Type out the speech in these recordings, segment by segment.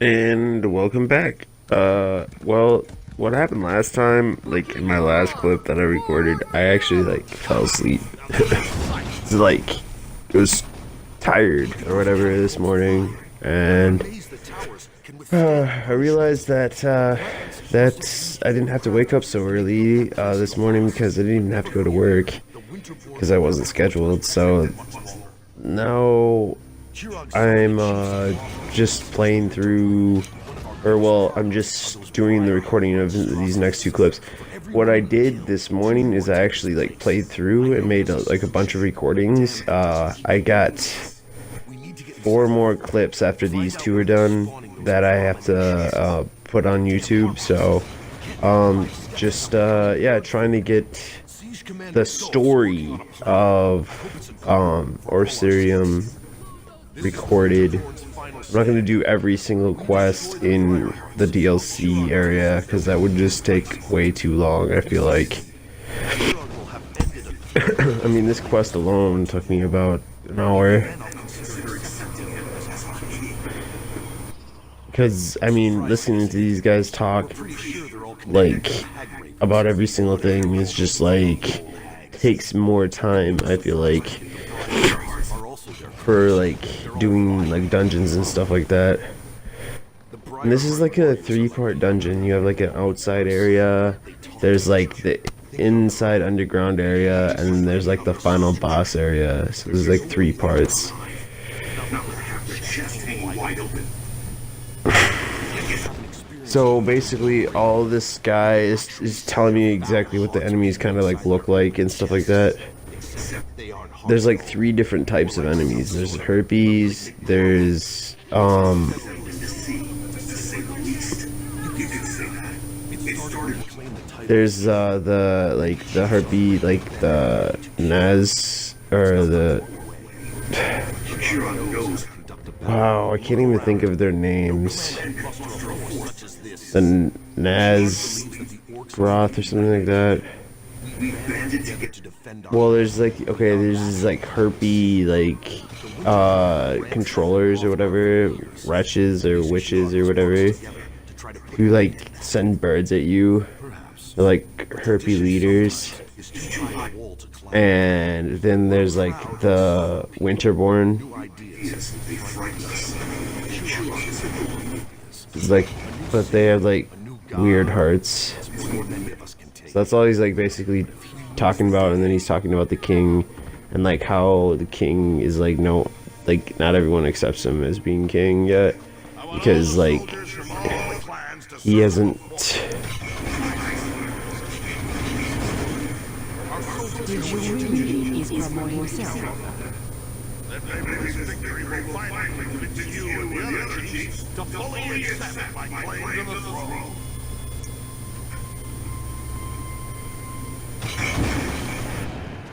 And welcome back. Well, what happened last time, like in my last clip that I recorded, I actually like fell asleep. It's like it was tired or whatever this morning, and I realized that I didn't have to wake up so early this morning because I didn't even have to go to work because I wasn't scheduled. So now I'm just playing through, or well, I'm just doing the recording of these next two clips. What I did this morning is I actually like played through and made like a bunch of recordings. I got four more clips after these two are done that I have to put on YouTube. So just yeah, trying to get the story of Orsirium recorded. I'm not going to do every single quest in the DLC area because that would just take way too long, I feel like. I mean, this quest alone took me about an hour. Because, I mean, listening to these guys talk, like, about every single thing is just, like, takes more time, I feel like, for, like, doing, like, dungeons and stuff like that. And this is, like, a three-part dungeon. You have, like, an outside area, there's, like, the inside underground area, and then there's, like, the final boss area. So there's, like, three parts. So basically, all this guy is telling me exactly what the enemies kind of like look like and stuff like that. There's like three different types of enemies. There's herpes. There's the herpes, like the Naz or the. Wow, I can't even think of their names. The Naz Groth or something like that. Well, there's like, okay, there's these like herpy like controllers or whatever, wretches or witches or whatever, who like send birds at you. They're like herpy leaders. And then there's like the Winterborn. It's like, but they have like weird hearts. So that's all he's like basically talking about, and then he's talking about the king and like how the king is like no, like not everyone accepts him as being king yet because like he hasn't.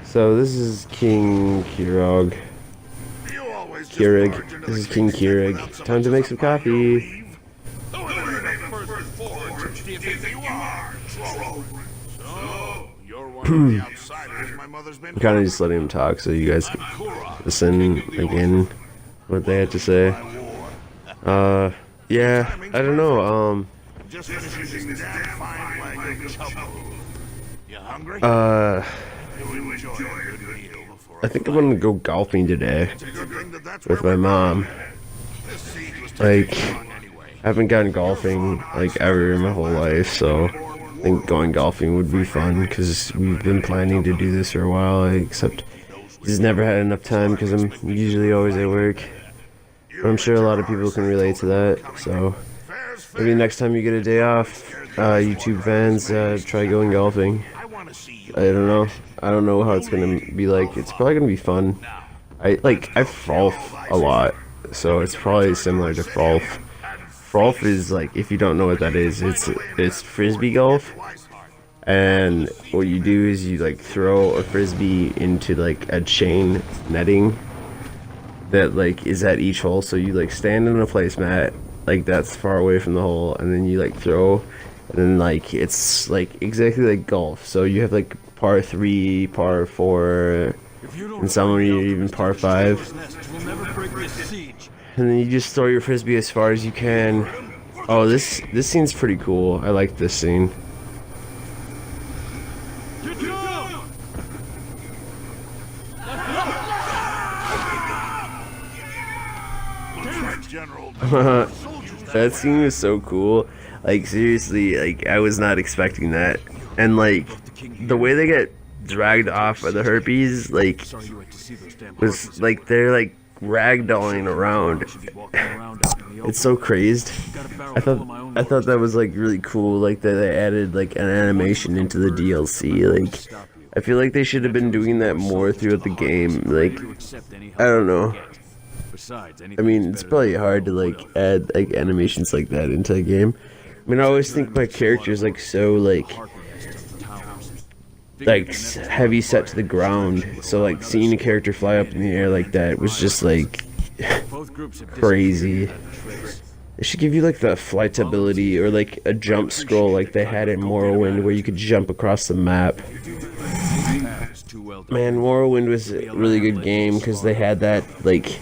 So this is King Kirog. Keurig. This is King Keurig. Time to make some coffee. I'm kind of just letting him talk so you guys can listen again what they had to say. Yeah, I don't know. I think I'm gonna go golfing today with my mom. Like, I haven't gone golfing like ever in my whole life, so I think going golfing would be fun because we've been planning to do this for a while. Except just never had enough time because I'm usually always at work. But I'm sure a lot of people can relate to that. So maybe next time you get a day off, YouTube fans, try going golfing. I don't know. I don't know how it's gonna be like. It's probably gonna be fun. I frolf a lot, so it's probably similar to frolf. Frolf is like, if you don't know what that is, it's frisbee golf, and what you do is you like throw a frisbee into like a chain netting that like is at each hole. So you like stand on a placemat like that's far away from the hole, and then you like throw, and then like it's like exactly like golf. So you have like par 3, par 4, and some of you even par 5. and then you just throw your frisbee as far as you can. Oh, this scene's pretty cool. I like this scene. That scene was so cool. Like, seriously, like, I was not expecting that. And, like, the way they get dragged off by the herpes, like, was, like, they're, like, ragdolling around. It's so crazed. I thought that was, like, really cool, like, that they added, like, an animation into the DLC. Like, I feel like they should have been doing that more throughout the game. Like, I don't know. I mean, it's probably hard to, like, add, like, animations like that into a game. I mean, I always think my character's, like, so, like, heavy set to the ground. So, like, seeing a character fly up in the air like that was just, like, crazy. They should give you, like, the flight ability or, like, a jump scroll like they had in Morrowind where you could jump across the map. Man, Morrowind was a really good game because they had that, like,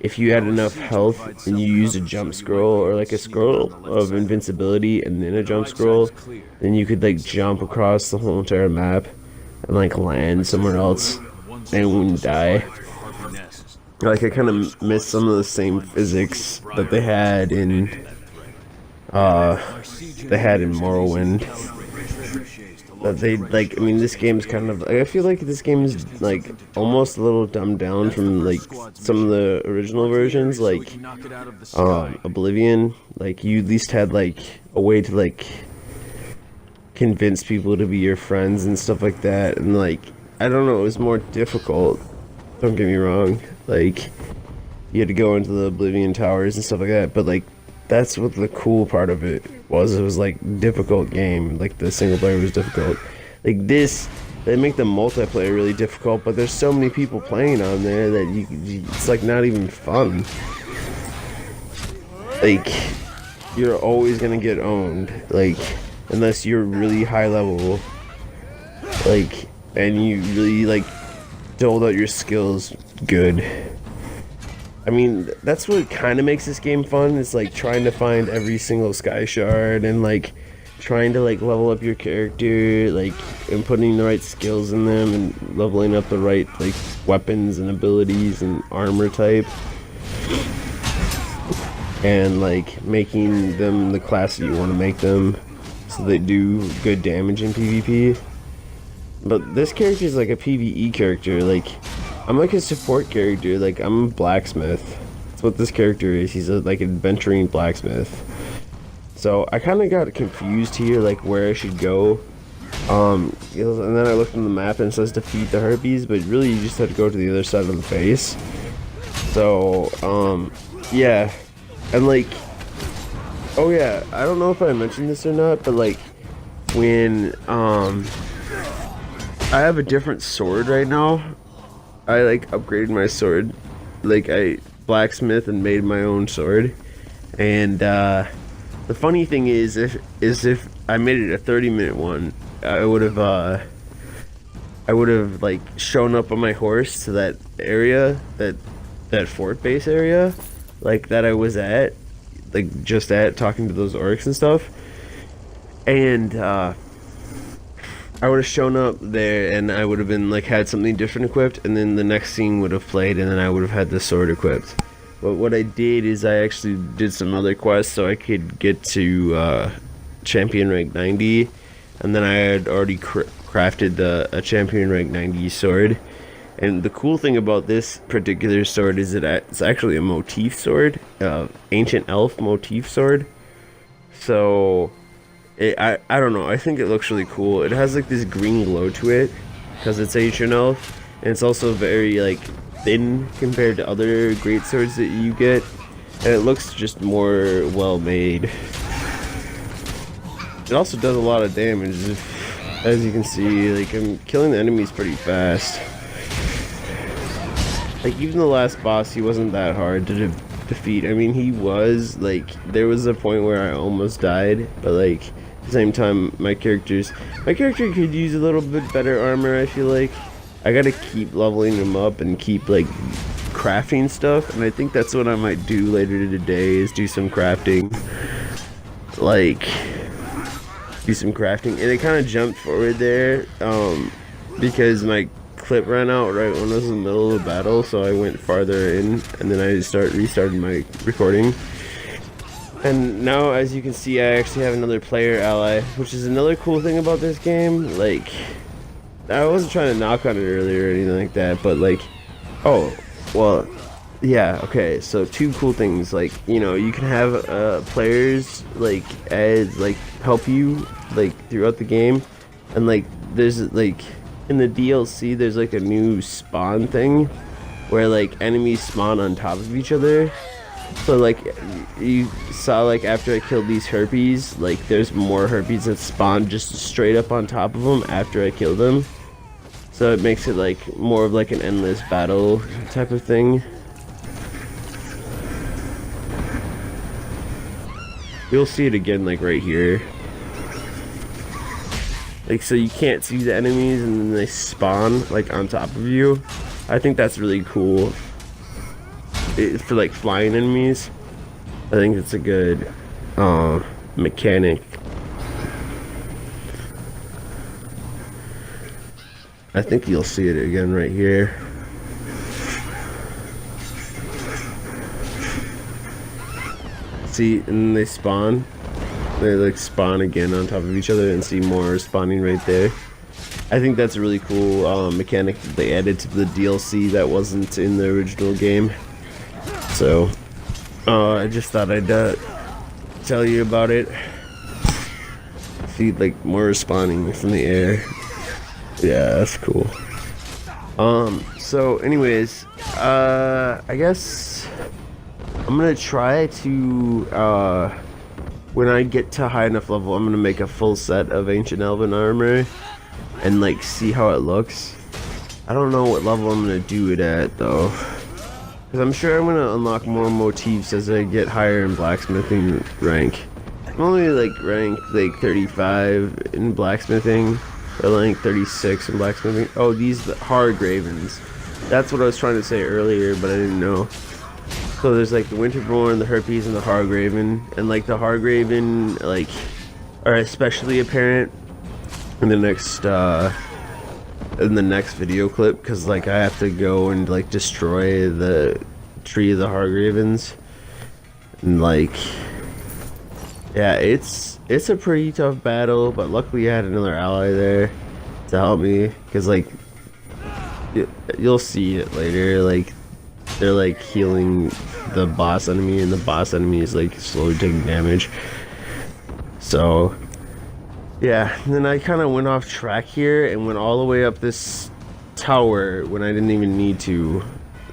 if you had enough health and you used a jump scroll or like a scroll of invincibility and then a jump scroll, then you could like jump across the whole entire map and like land somewhere else and wouldn't die. Like, I kind of miss some of the same physics that they had in Morrowind. But they, like, I mean, this game's kind of, I feel like this game's, like, almost a little dumbed down from, like, some of the original versions, like, Oblivion. Like, you at least had, like, a way to, like, convince people to be your friends and stuff like that, and, like, I don't know, it was more difficult, don't get me wrong, like, you had to go into the Oblivion towers and stuff like that, but, like, that's what the cool part of it was like, difficult game, like, the single player was difficult. Like, this, they make the multiplayer really difficult, but there's so many people playing on there that it's, like, not even fun. Like, you're always gonna get owned, like, unless you're really high level, like, and you really, like, doled out your skills good. I mean, that's what kind of makes this game fun. It's like trying to find every single sky shard and like trying to like level up your character, like, and putting the right skills in them and leveling up the right like weapons and abilities and armor type, and like making them the class that you want to make them so they do good damage in PvP. But this character is like a PvE character. Like, I'm like a support character, like, I'm a blacksmith. That's what this character is. He's a, like, adventuring blacksmith. So, I kind of got confused here, like, where I should go. And then I looked on the map and it says defeat the herpes, but really you just have to go to the other side of the face. So, yeah. And, like, oh yeah, I don't know if I mentioned this or not, but, like, when, I have a different sword right now. I like upgraded my sword, like I blacksmith and made my own sword, and the funny thing is if I made it a 30-minute one, I would have like shown up on my horse to that area, that fort base area, like that I was at, like just at talking to those orcs and stuff, and I would have shown up there and I would have been like had something different equipped, and then the next scene would have played and then I would have had the sword equipped. But what I did is I actually did some other quests so I could get to champion rank 90, and then I had already crafted a champion rank 90 sword. And the cool thing about this particular sword is that it's actually a motif sword, ancient elf motif sword. So I don't know, I think it looks really cool. It has like this green glow to it because it's ancient elf, and it's also very like thin compared to other great swords that you get, and it looks just more well made. It also does a lot of damage, as you can see. Like, I'm killing the enemies pretty fast. Like, even the last boss, he wasn't that hard to defeat. I mean, he was, like, there was a point where I almost died, but like at the same time, my character could use a little bit better armor. I feel like I gotta keep leveling him up and keep like crafting stuff, and I think that's what I might do later today, is do some crafting. Like, do some crafting. And it kind of jumped forward there, because my clip ran out right when I was in the middle of the battle, so I went farther in, and then I restarted my recording. And now, as you can see, I actually have another player ally, which is another cool thing about this game. Like, I wasn't trying to knock on it earlier or anything like that, but like, oh, well, yeah, okay, so two cool things. Like, you know, you can have players like as like help you like throughout the game, and like there's like in the DLC there's like a new spawn thing where like enemies spawn on top of each other. So like you saw, like after I killed these herpes, like there's more herpes that spawn just straight up on top of them after I killed them. So it makes it like more of like an endless battle type of thing. You'll see it again like right here. Like, so you can't see the enemies and then they spawn like on top of you. I think that's really cool. For like flying enemies, I think it's a good mechanic. I think you'll see it again right here. See, and they spawn. They like spawn again on top of each other, and see more spawning right there. I think that's a really cool mechanic that they added to the DLC that wasn't in the original game. So I just thought I'd tell you about it. See, like more spawning from the air. Yeah, that's cool. So anyways, I guess I'm gonna try to when I get to high enough level, I'm gonna make a full set of ancient elven armor and like see how it looks. I don't know what level I'm gonna do it at though, because I'm sure I'm gonna unlock more motifs as I get higher in blacksmithing rank. I'm only like ranked like 35 in blacksmithing, or like 36 in blacksmithing. Oh, these Hargravens. That's what I was trying to say earlier, but I didn't know. So there's like the Winterborn, the Herpes, and the Hargraven, and like the Hargraven like are especially apparent in the next video clip, because like I have to go and like destroy the tree of the Hargravens, and like yeah, it's a pretty tough battle, but luckily I had another ally there to help me, because like you'll see it later, like they're like healing the boss enemy, and the boss enemy is like slowly taking damage. So yeah, and then I kind of went off track here and went all the way up this tower when I didn't even need to.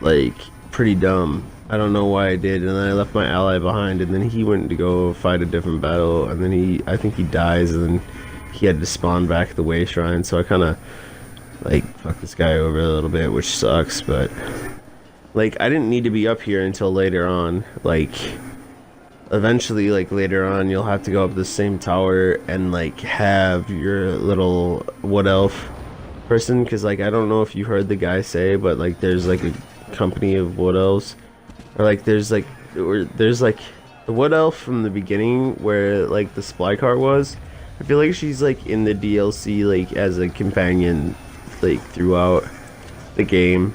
Like, pretty dumb. I don't know why I did, and then I left my ally behind, and then he went to go fight a different battle, and then I think he dies, and then he had to spawn back at the way shrine, so I kind of like fucked this guy over a little bit, which sucks. But like I didn't need to be up here until later on. Like eventually, like later on, you'll have to go up the same tower and like have your little wood elf person, because like I don't know if you heard the guy say, but like there's like a company of wood elves, or like there's like the wood elf from the beginning where like the supply cart was. I feel like she's like in the DLC like as a companion like throughout the game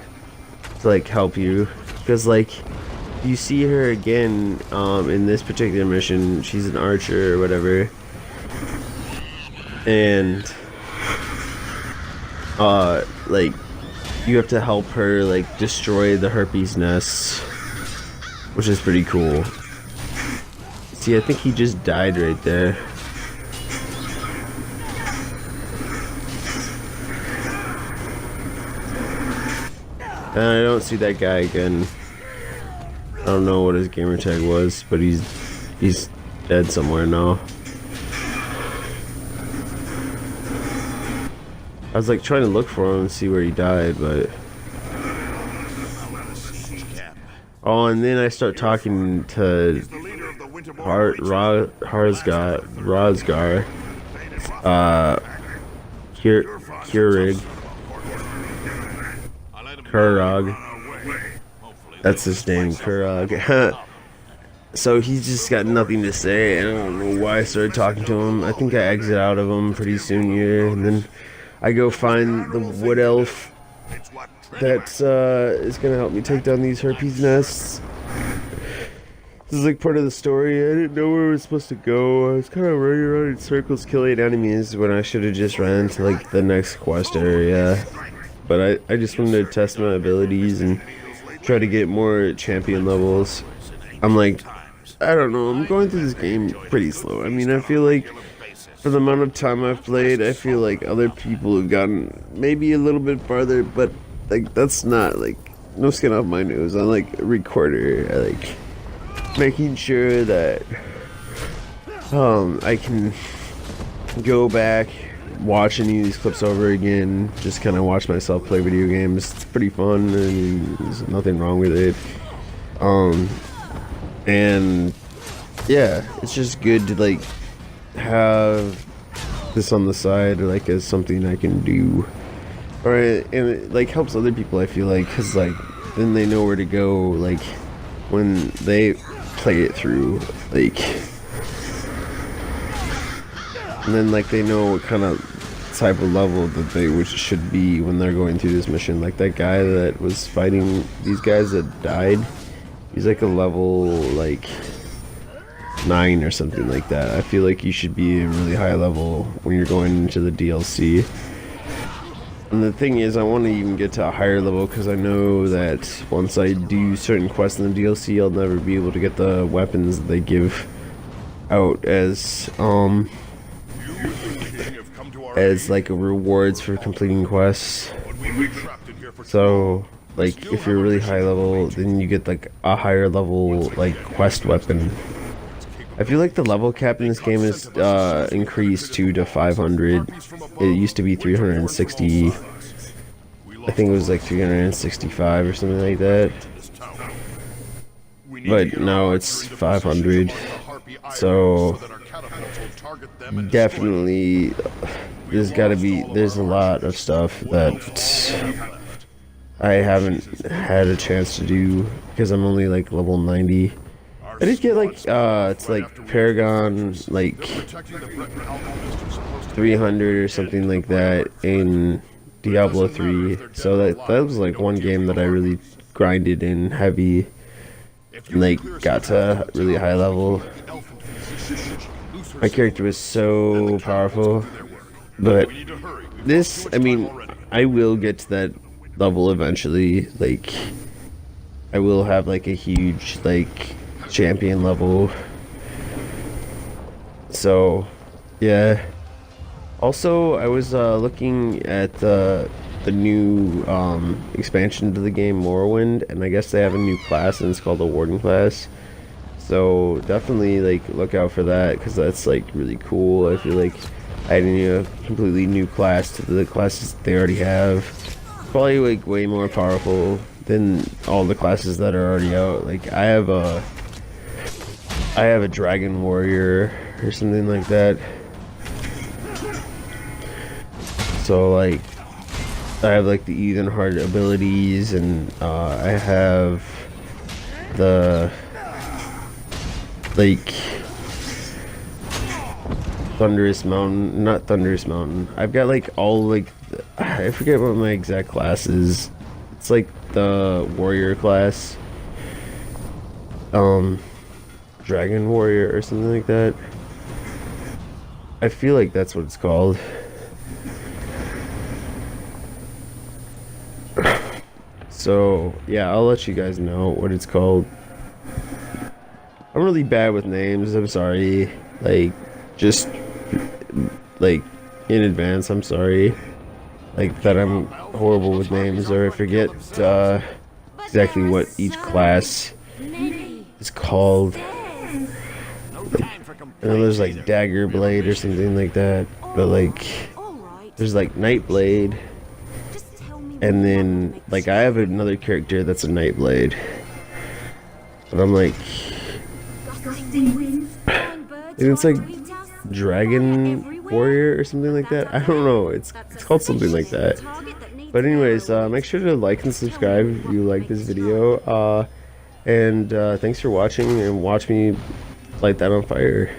to like help you, because like you see her again in this particular mission. She's an archer or whatever, and like you have to help her like destroy the herpes nests, which is pretty cool. See, I think he just died right there. And I don't see that guy again. I don't know what his gamer tag was, but he's dead somewhere now. I was like trying to look for him and see where he died, but oh, and then I start talking to Rosgar, Kurag, That's his name, Kurag. So he's just got nothing to say. I don't know why I started talking to him. I think I exit out of him pretty soon here, and then I go find the wood elf that is gonna help me take down these herpes nests. This is like part of the story. I didn't know where I was supposed to go. I was kind of running around in circles killing enemies when I should have just ran to like the next quest area. But I just wanted to test my abilities and try to get more champion levels. I'm like, I don't know, I'm going through this game pretty slow. I mean, I feel like for the amount of time I've played, I feel like other people have gotten maybe a little bit farther, but like that's not like no skin off my nose. I'm like a recorder. I like making sure that I can go back, watch any of these clips over again, just kind of watch myself play video games. It's pretty fun. I mean, there's nothing wrong with it. And yeah, it's just good to like have this on the side, like as something I can do, or and it like helps other people. I feel like, cause like then they know where to go, like when they play it through, like, and then like they know what kind of type of level that they should be when they're going through this mission. Like that guy that was fighting these guys that died, he's like a level like 9 or something like that. I feel like you should be a really high level when you're going into the DLC. And the thing is, I want to even get to a higher level because I know that once I do certain quests in the DLC, I'll never be able to get the weapons that they give out as like rewards for completing quests. So like if you're really high level, then you get like a higher level like quest weapon. I feel like the level cap in this game is increased to 500. It used to be 360. I think it was like 365 or something like that. But now it's 500. So definitely there's a lot of stuff that I haven't had a chance to do because I'm only like level 90. I did get like it's like Paragon like 300 or something like that in Diablo 3. So that was like one game that I really grinded in heavy and like got to a really high level. My character was so powerful. But this, I mean, I will get to that level eventually. Like I will have like a huge like champion level. So yeah, also I was looking at the new expansion to the game, Morrowind, and I guess they have a new class and it's called the Warden class. So definitely like look out for that because that's like really cool. I feel like adding a completely new class to the classes they already have, probably like way more powerful than all the classes that are already out. Like I have a dragon warrior or something like that. So like I have like the Ethan Heart abilities, and I have the like Thunderous Mountain, not Thunderous Mountain. I've got like all like I forget what my exact class is. It's like the warrior class. Dragon warrior or something like that. I feel like that's what it's called. So yeah, I'll let you guys know what it's called. I'm really bad with names, I'm sorry. Like just like in advance, I'm sorry. Like that I'm horrible with names, or I forget exactly what each class is called. I know there's like Dagger Blade or something like that, but like there's like Night Blade, and then like I have another character that's a Night Blade, but I'm like, and it's like Dragon Warrior or something like that. I don't know. It's called something like that. But anyways, make sure to like and subscribe if you like this video. And thanks for watching, and watch me light that on fire.